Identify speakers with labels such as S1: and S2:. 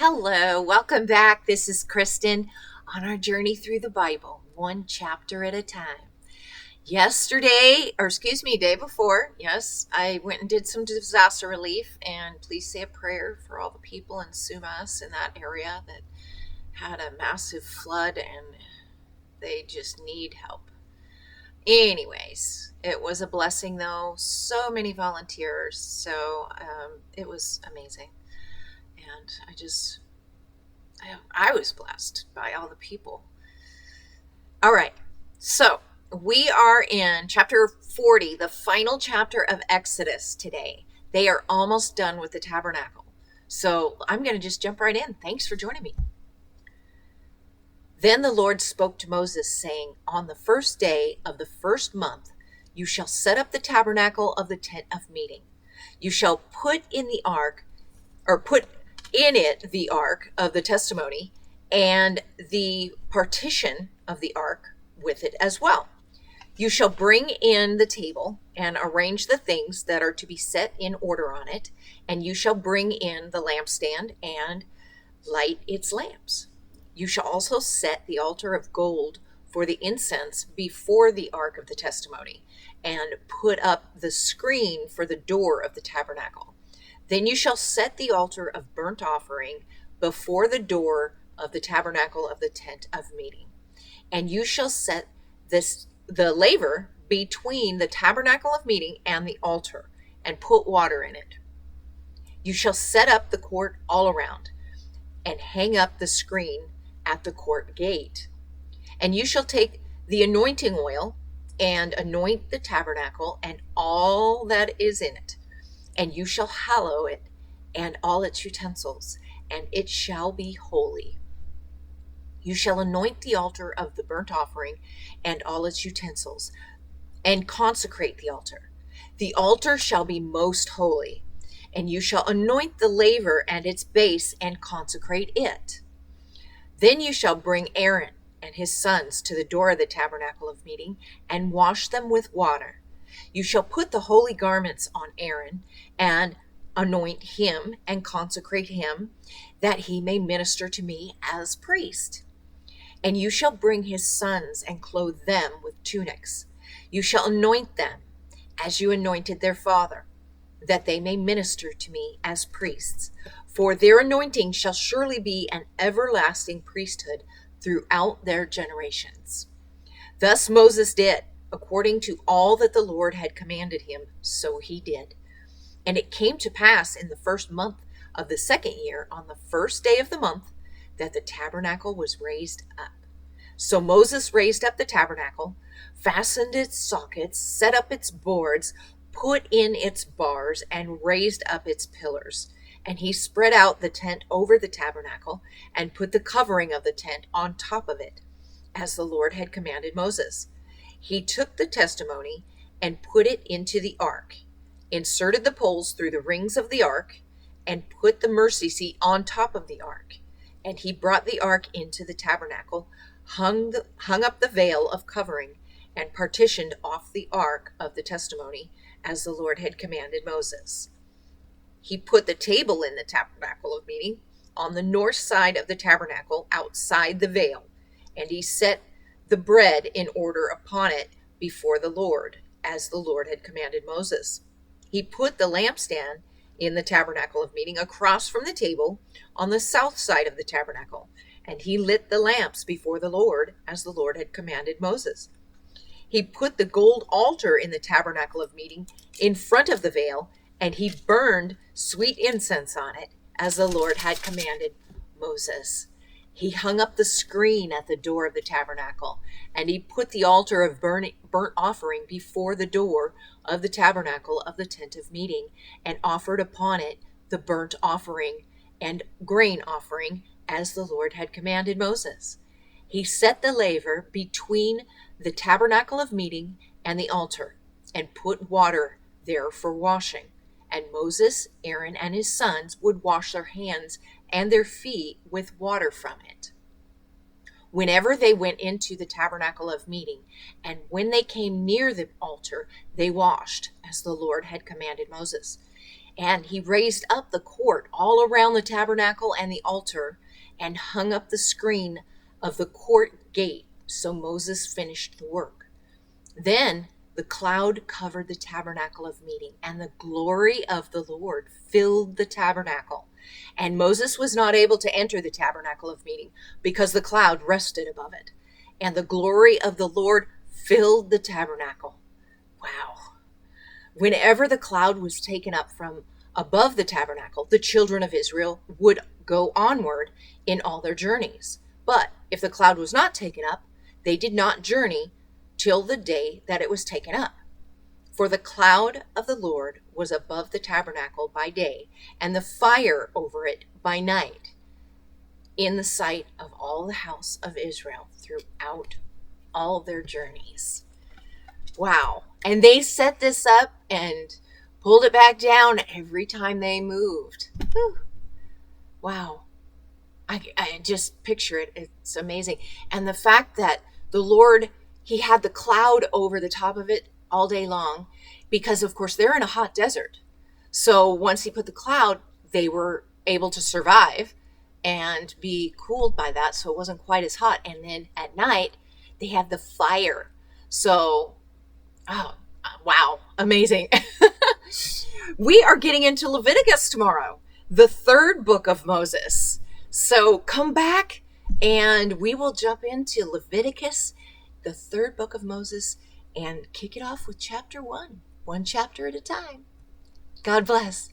S1: Hello, welcome back. This is Kristen on our journey through the Bible, one chapter at a time. Day before, yes, I went and did some disaster relief, and please say a prayer for all the people in Sumas in that area that had a massive flood and they just need help. Anyways, it was a blessing though, so many volunteers, so it was amazing. And I was blessed by all the people. All right. So we are in chapter 40, the final chapter of Exodus today. They are almost done with the tabernacle. So I'm going to just jump right in. Thanks for joining me. Then the Lord spoke to Moses, saying, On the first day of the first month, you shall set up the tabernacle of the tent of meeting. You shall put in the ark, or put in it the ark of the testimony, and the partition of the ark with it as well. You shall bring in the table and arrange the things that are to be set in order on it, and you shall bring in the lampstand and light its lamps. You shall also set the altar of gold for the incense before the ark of the testimony, and put up the screen for the door of the tabernacle. Then you shall set the altar of burnt offering before the door of the tabernacle of the tent of meeting. And you shall set the laver between the tabernacle of meeting and the altar, and put water in it. You shall set up the court all around, and hang up the screen at the court gate. And you shall take the anointing oil and anoint the tabernacle and all that is in it. And you shall hallow it and all its utensils, and it shall be holy. You shall anoint the altar of the burnt offering and all its utensils, and consecrate the altar. The altar shall be most holy, and you shall anoint the laver and its base, and consecrate it. Then you shall bring Aaron and his sons to the door of the tabernacle of meeting, and wash them with water. You shall put the holy garments on Aaron, and anoint him, and consecrate him, that he may minister to me as priest. And you shall bring his sons, and clothe them with tunics. You shall anoint them, as you anointed their father, that they may minister to me as priests. For their anointing shall surely be an everlasting priesthood throughout their generations. Thus Moses did, according to all that the Lord had commanded him, so he did. And it came to pass in the first month of the second year, on the first day of the month, that the tabernacle was raised up. So Moses raised up the tabernacle, fastened its sockets, set up its boards, put in its bars, and raised up its pillars. And he spread out the tent over the tabernacle, and put the covering of the tent on top of it, as the Lord had commanded Moses. He took the testimony and put it into the ark, inserted the poles through the rings of the ark, and put the mercy seat on top of the ark. And he brought the ark into the tabernacle, hung up the veil of covering, and partitioned off the ark of the testimony, as the Lord had commanded Moses. He put the table in the tabernacle of meeting on the north side of the tabernacle outside the veil, and he set the bread in order upon it before the Lord, as the Lord had commanded Moses. He put the lampstand in the tabernacle of meeting across from the table on the south side of the tabernacle, and he lit the lamps before the Lord, as the Lord had commanded Moses. He put the gold altar in the tabernacle of meeting in front of the veil, and he burned sweet incense on it, as the Lord had commanded Moses. He hung up the screen at the door of the tabernacle, and he put the altar of burnt offering before the door of the tabernacle of the tent of meeting, and offered upon it the burnt offering and grain offering, as the Lord had commanded Moses. He set the laver between the tabernacle of meeting and the altar, and put water there for washing. And Moses, Aaron, and his sons would wash their hands and their feet with water from it whenever they went into the tabernacle of meeting, and when they came near the altar, they washed, as the Lord had commanded Moses. And he raised up the court all around the tabernacle and the altar and hung up the screen of the court gate. So Moses finished the work. Then the cloud covered the tabernacle of meeting, and the glory of the Lord filled the tabernacle. And Moses was not able to enter the tabernacle of meeting because the cloud rested above it. And the glory of the Lord filled the tabernacle. Wow. Whenever the cloud was taken up from above the tabernacle, the children of Israel would go onward in all their journeys. But if the cloud was not taken up, they did not journey till the day that it was taken up. For the cloud of the Lord was above the tabernacle by day, and the fire over it by night, in the sight of all the house of Israel throughout all their journeys. Wow. And they set this up and pulled it back down every time they moved. Whew. Wow. I just picture it. It's amazing. And the fact that the Lord, he had the cloud over the top of it all day long, because of course they're in a hot desert. So once he put the cloud, they were able to survive and be cooled by that. So it wasn't quite as hot. And then at night they had the fire. So, oh, wow, amazing. We are getting into Leviticus tomorrow, the third book of Moses. So come back and we will jump into Leviticus, the third book of Moses, and kick it off with chapter 1, one chapter at a time. God bless.